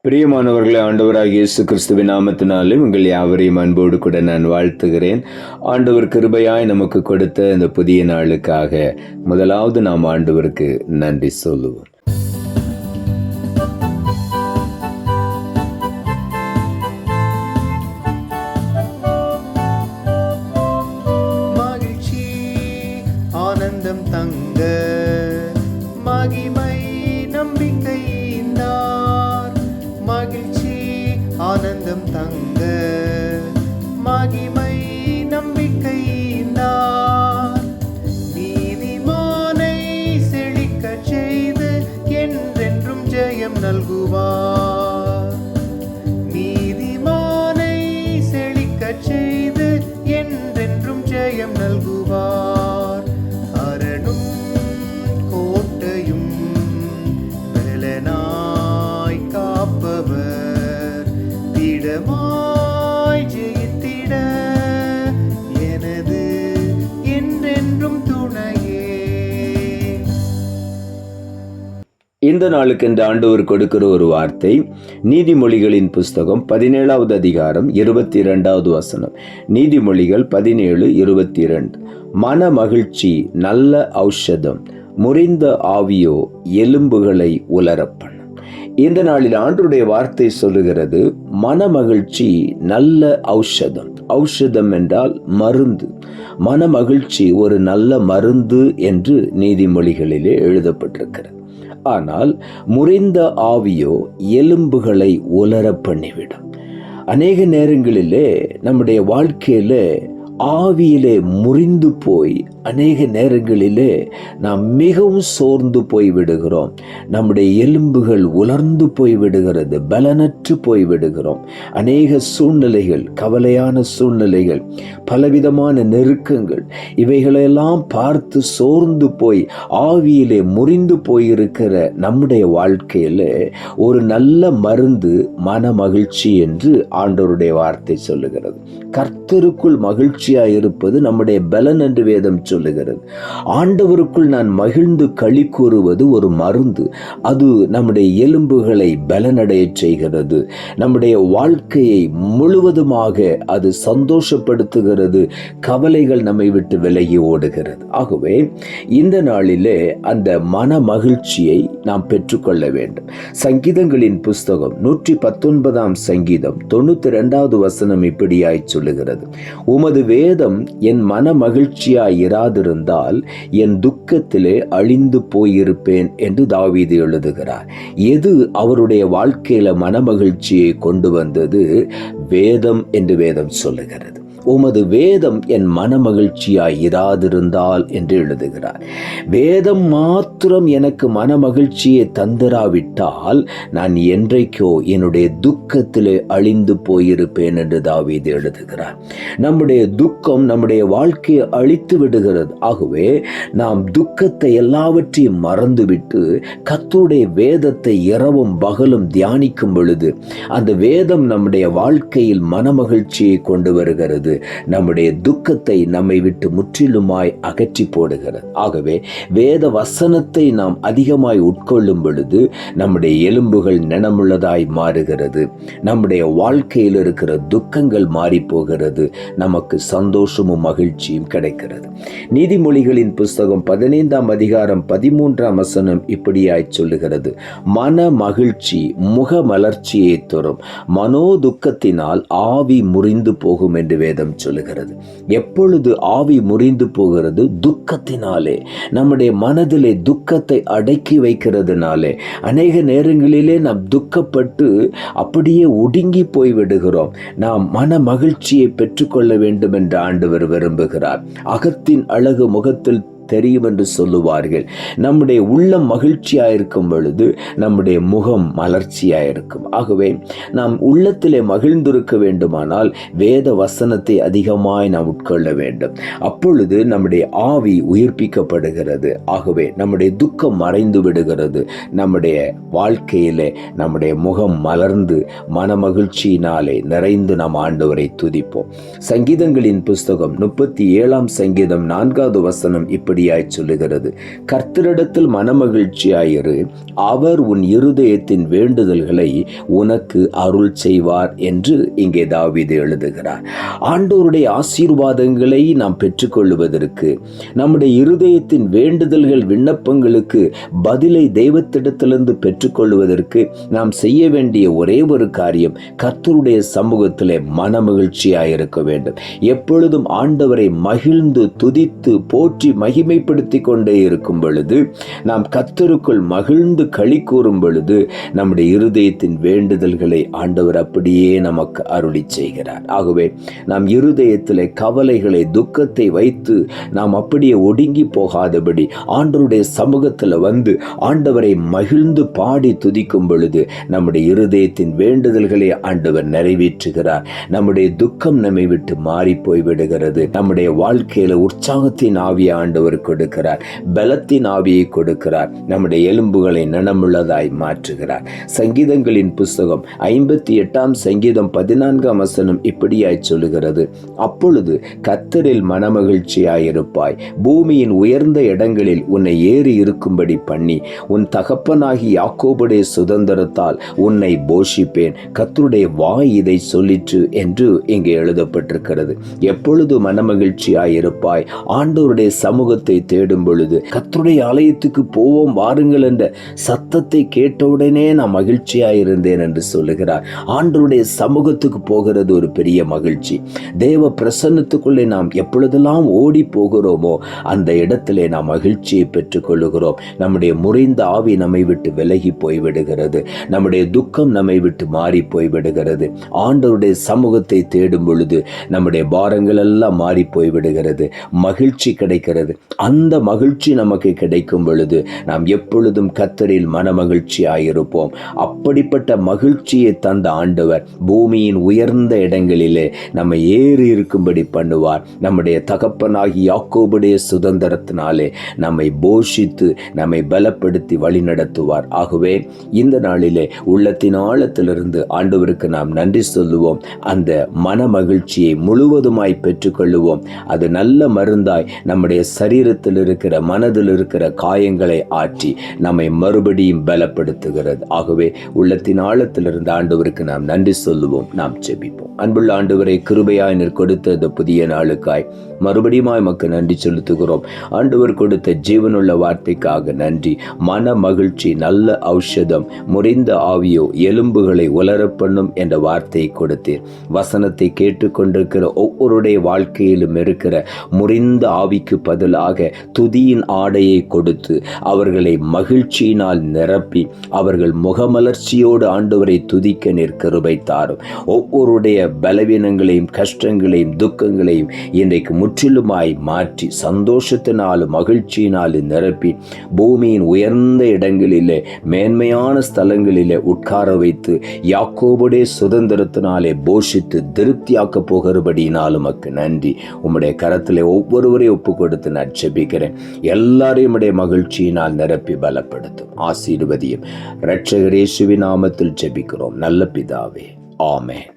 பிரியமானவர்களே, ஆண்டவராகிய இயேசு கிறிஸ்துவின் நாமத்தினாலே உங்கள் யாவரையும் அன்போடு கூட நான் வாழ்த்துகிறேன். ஆண்டவர் கிருபையாய் நமக்கு கொடுத்த இந்த புதிய நாளுக்காக முதலாவது நாம் ஆண்டவருக்கு நன்றி சொல்லுவோம். மகிழ்ச்சி ஆனந்தம் தங்க மகிமை நம்பிக்கை மகிழ்ச்சி ஆனந்தம் தங்க மகிமை நம்பிக்கை நீதிமானை செழிக்க செய்து என்றென்றும் ஜெயம் நல்குவார். நீதிமானை செழிக்க செய்து என்றென்றும் ஜெயம் நல்குவார். அரணும் கோட்டையும் பலனாய் காப்பவர் திடமாய் ஜெயித்திட எனது என்றென்றும் துணையே. இந்த நாளுக்கு இந்த ஆண்டவர் கொடுக்கிற ஒரு வார்த்தை நீதிமொழிகளின் புஸ்தகம் 17வது அதிகாரம் 22வது வசனம். நீதிமொழிகள் 17:22. மன மகிழ்ச்சி நல்ல ஔஷதம், முறிந்த ஆவியோ எலும்புகளை உலரப்பண்ணும். இந்த நாளில் ஆண்டவருடைய வார்த்தை சொல்லுகிறது, மன மகிழ்ச்சி நல்ல ஔஷதம். ஔஷதம் என்றால் மருந்து. மன மகிழ்ச்சி ஒரு நல்ல மருந்து என்று நீதிமொழிகளிலே எழுதப்பட்டிருக்கிறது. ஆனால் முறிந்த ஆவியோ எலும்புகளை உலர பண்ணிவிடும். அநேக நேரங்களிலே நம்முடைய வாழ்க்கையிலே ஆவியிலே முறிந்து போய் அநேக நேரங்களிலே நாம் மிகவும் சோர்ந்து போய் விடுகிறோம். நம்முடைய எலும்புகள் உலர்ந்து போய் விடுகிறது, பலனற்று போய் விடுகிறோம். அநேக சூழ்நிலைகள், கவலையான சூழ்நிலைகள், பலவிதமான நெருக்கங்கள், இவைகளெல்லாம் பார்த்து சோர்ந்து போய் ஆவியிலே முறிந்து போயிருக்கிற நம்முடைய வாழ்க்கையில ஒரு நல்ல மருந்து மன மகிழ்ச்சி என்று ஆண்டவருடைய வார்த்தை சொல்லுகிறது. கர்த்தருக்குள் மகிழ்ச்சியாய் இருப்பது நம்முடைய பலன் என்று வேதம் சொல்லுகிறது. ஆண்டவருக்குள் நான் மகிழ்ந்து களி கூறுவது ஒரு மருந்து. அது நம்முடைய எலும்புகளை பலனடைய செய்கிறது. நம்முடைய வாழ்க்கையை முழுவதுமாக அது சந்தோஷப்படுத்துகிறது. கவலைகள் நம்மை விட்டு விலகி ஓடுகிறது. ஆகவே இந்த நாளிலே அந்த மன மகிழ்ச்சியை நாம் பெற்றுக்கொள்ள வேண்டும். சங்கீதங்களின் புஸ்தகம் 119ஆம் சங்கீதம் 92வது வசனம் இப்படியாய் சொல்லுகிறது, உமது வேதம் என் மன மகிழ்ச்சியாய் இராதிருந்தால் என் துக்கத்திலே அழிந்து போயிருப்பேன் என்று தாவீது எழுதுகிறார். எது அவருடைய வாழ்க்கையில மன மகிழ்ச்சியை கொண்டு வந்தது? வேதம் என்று வேதம் சொல்லுகிறது. உமது வேதம் என் மன மகிழ்ச்சியாய் இராதிருந்தால் என்று எழுதுகிறார். வேதம் மாத்திரம் எனக்கு மன மகிழ்ச்சியை தந்திராவிட்டால் நான் என்றைக்கோ என்னுடைய துக்கத்திலே அழிந்து போயிருப்பேன் என்று தாவீது எழுதுகிறார். நம்முடைய துக்கம் நம்முடைய வாழ்க்கையை அழித்து விடுகிறது. ஆகவே நாம் துக்கத்தை எல்லாவற்றையும் மறந்துவிட்டு கர்த்தருடைய வேதத்தை இரவும் பகலும் தியானிக்கும் பொழுது அந்த வேதம் நம்முடைய வாழ்க்கையில் மன மகிழ்ச்சியை கொண்டு வருகிறது. நம்முடைய துக்கத்தை நம்மை விட்டு முற்றிலுமாய் அகற்றி போடுகிறது. ஆகவே வேத வசனத்தை நாம் அதிகமாய் உட்கொள்ளும் பொழுது நம்முடைய எலும்புகள் நினமுள்ளதாய் மாறுகிறது. நம்முடைய வாழ்க்கையில் இருக்கிற துக்கங்கள் மாறி போகிறது. நமக்கு சந்தோஷமும் மகிழ்ச்சியும் கிடைக்கிறது. நீதிமொழிகளின் புஸ்தகம் 15ஆம் அதிகாரம் 13ஆம் வசனம் இப்படியாய் சொல்லுகிறது, மன மகிழ்ச்சி முக மலர்ச்சியை தரும், மனோ துக்கத்தினால் ஆவி முறிந்து போகும் என்று வேதம் சொல்லுகிறது. எப்பொழுது ஆவி முறிந்து போகிறது? துக்கத்தினாலே. நம்முடைய மனதிலே துக்கத்தை அடக்கி வைக்கிறதுனாலே அநேக நேரங்களிலே நாம் துக்கப்பட்டு அப்படியே ஒடுங்கி போய் விடுகிறோம். நாம் மன மகிழ்ச்சியை பெற்றுக்கொள்ள வேண்டும் என்று ஆண்டவர் விரும்புகிறார். அகத்தின் அழகு முகத்தில் தெரியும் என்று சொல்லுவார்கள். நம்முடைய உள்ளம் மகிழ்ச்சியாயிருக்கும் பொழுது நம்முடைய முகம் மலர்ச்சியாயிருக்கும். ஆகவே நாம் உள்ளத்திலே மகிழ்ந்திருக்க வேண்டுமானால் வேத வசனத்தை அதிகமாய் நாம் உட்கொள்ள வேண்டும். அப்பொழுது நம்முடைய ஆவி உயிர்ப்பிக்கப்படுகிறது. ஆகவே நம்முடைய துக்கம் மறைந்து விடுகிறது. நம்முடைய வாழ்க்கையிலே நம்முடைய முகம் மலர்ந்து மன மகிழ்ச்சியினாலே நிறைந்து நாம் ஆண்டவரை துதிப்போம். சங்கீதங்களின் புஸ்தகம் 37ஆம் சங்கீதம் 4வது வசனம் இப்படி இப்படியாய் சொல்லுகிறது, கர்த்தரிடத்தில் மனமகிழ்ச்சியாயிரு, அவர் உன் இருதயத்தின் வேண்டுதல்களை உனக்கு அருள் செய்வார் என்று இங்கே தாவீது எழுதுகிறார். ஆண்டவருடைய ஆசீர்வாதங்களை நாம் பெற்றுக்கொள்வதற்கு, நம்முடைய இருதயத்தின் வேண்டுதல்கள் விண்ணப்பங்களுக்கு பதிலை தெய்வத்திடத்திலிருந்து பெற்றுக்கொள்வதற்கு நாம் செய்ய வேண்டிய ஒரே ஒரு காரியம், கர்த்தருடைய சமூகத்திலே மனமகிழ்ச்சியாயிருக்க வேண்டும். எப்பொழுதும் ஆண்டவரை மகிழ்ந்து துதித்து போற்றி மகிமைப்படுத்தி கொண்டே இருக்கும் பொழுது, நாம் கர்த்தருக்குள் மகிழ்ந்து களி கூறும் பொழுது, நம்முடைய இருதயத்தின் வேண்டுதல்களை ஆண்டவர் அப்படியே நமக்கு அருளி செய்கிறார். ஆகவே நாம் இருதயத்திலே கவலைகளை, துக்கத்தை வைத்து நாம் அப்படியே ஒடுங்கி போகாதபடி ஆண்டவருடைய சமூகத்தில் வந்து ஆண்டவரை மகிழ்ந்து பாடி துதிக்கும் பொழுது நம்முடைய இருதயத்தின் வேண்டுதல்களை ஆண்டவர் நிறைவேற்றுகிறார். நம்முடைய துக்கம் நம்மை விட்டு மாறி போய்விடுகிறது. நம்முடைய வாழ்க்கையில உற்சாகத்தின் ஆவியை ஆண்டவர் கொடுக்கிறார், பலத்தின் ஆவியை கொடுக்கிறார், நம்முடைய எலும்புகளை நனமுள்ளதாய் மாற்றுகிறார். சங்கீதங்களின் புஸ்தகம் 58 சங்கீதம் 14 இப்படியாய் சொல்லுகிறது, அப்பொழுது கர்த்தரில் மனமகிழ்ச்சியாயிருப்பாய், பூமியின் உயர்ந்த இடங்களில் உன்னை ஏறி இருக்கும்படி பண்ணி உன் தகப்பனாகி யாக்கோபுடைய சுதந்திரத்தால் உன்னை போஷிப்பேன், கர்த்தருடைய வாய் இதை சொல்லிற்று என்று இங்கே எழுதப்பட்டிருக்கிறது. எப்பொழுது மனமகிழ்ச்சியாயிருப்பாய்? ஆண்டவருடைய சமூகத்தை தேடும் பொழுது, கர்த்தருடைய ஆலயத்துக்கு போவோம் வாருங்கள் என்ற சத்தத்தை கேட்டவுடனே நான் மகிழ்ச்சியாயிருந்தேன் என்று சொல்லுகிறார். ஆண்டவருடைய சமூகத்துக்கு போகிறது ஒரு பெரிய மகிழ்ச்சி. தேவ பிரசன்னத்துக்குள்ளே நாம் எப்பொழுதெல்லாம் ஓடி போகிறோமோ அந்த இடத்திலே நாம் மகிழ்ச்சியை பெற்றுக் கொள்ளுகிறோம். நம்முடைய முறிந்த ஆவி நம்மை விட்டு விலகி போய்விடுகிறது, நம்முடைய துக்கம் நம்மை விட்டு மாறி போய்விடுகிறது. ஆண்டவருடைய சமூகத்தை தேடும் பொழுது நம்முடைய பாரங்கள் எல்லாம் மாறி போய்விடுகிறது, மகிழ்ச்சி கிடைக்கிறது. அந்த மகிழ்ச்சி நமக்கு கிடைக்கும் பொழுது நாம் எப்பொழுதும் கர்த்தரில் மனமகிழ்ச்சியாயிருப்போம். அப்படிப்பட்ட மகிழ்ச்சியை தந்த ஆண்டவர் பூமியின் உயர்ந்த இடங்களிலே நம்மை ஏறி இருக்கும்படி பண்ணுவார். நம்முடைய தகப்பனாகி யாக்கோபுடைய சுதந்திரத்தினாலே நம்மை போஷித்து நம்மை பலப்படுத்தி வழி நடத்துவார். ஆகவே இந்த நாளிலே உள்ளத்தின் ஆழத்திலிருந்து ஆண்டவருக்கு நாம் நன்றி சொல்லுவோம். அந்த மன மகிழ்ச்சியை முழுவதுமாய் பெற்றுக்கொள்ளுவோம். அது நல்ல மருந்தாய் நம்முடைய சரீரத்தில் இருக்கிற, மனதில் இருக்கிற காயங்களை ஆற்றி நம்மை மறுபடியும் பலப்படுத்துகிறது. ஆகவே உள்ளத்தின் ஆழத்திலிருந்து ஆண்டவருக்கு நாம் நன்றி சொல்லுவோம். நாம் ஜெபிப்போம். அன்புள்ள ஆண்டவரை, கிருபையாய் நீர் கொடுத்த இந்த புதிய நாளுக்காய் மறுபடியும் நமக்கு நன்றி செலுத்துகிறோம். ஆண்டவர் கொடுத்த ஜீவனுள்ள வார்த்தைக்காக நன்றி. மன மகிழ்ச்சி நல்ல ஔஷதம், முறிந்த ஆவியோ எலும்புகளை உலர பண்ணும் என்ற வார்த்தையை கொடுத்தீர். வசனத்தை கேட்டுக்கொண்டிருக்கிற ஒவ்வொருடைய வாழ்க்கையிலும் இருக்கிற முறிந்த ஆவிக்கு பதிலாக துதியின் ஆடையை கொடுத்து அவர்களை மகிழ்ச்சியினால் நிரப்பி அவர்கள் முகமலர்ச்சியோடு ஆண்டவரை துதிக்க நீர் கிருபை தாரும். ஒவ்வொருடைய பலவீனங்களையும் கஷ்டங்களையும் துக்கங்களையும் இன்றைக்கு முற்றிலுமாய் மாற்றி சந்தோஷத்தினாலும் மகிழ்ச்சியினாலும் நிரப்பி பூமியின் உயர்ந்த இடங்களிலே மேன்மையான ஸ்தலங்களிலே உட்கார வைத்து யாக்கோபுடைய சுதந்திரத்தினாலே போஷித்து திருப்தியாக்க போகிறபடியினாலும் உமக்கு நன்றி. உம்முடைய கரத்திலே ஒவ்வொருவரையும் ஒப்பு கொடுத்து நான் ஜெபிக்கிறேன். எல்லாரையும் உம்முடைய மகிழ்ச்சியினால் நிரப்பி பலப்படுத்தும், ஆசீர்வதியும். இரட்சகர் இயேசுவின் நாமத்தில் ஜெபிக்கிறோம் நல்ல பிதாவே, ஆமென்.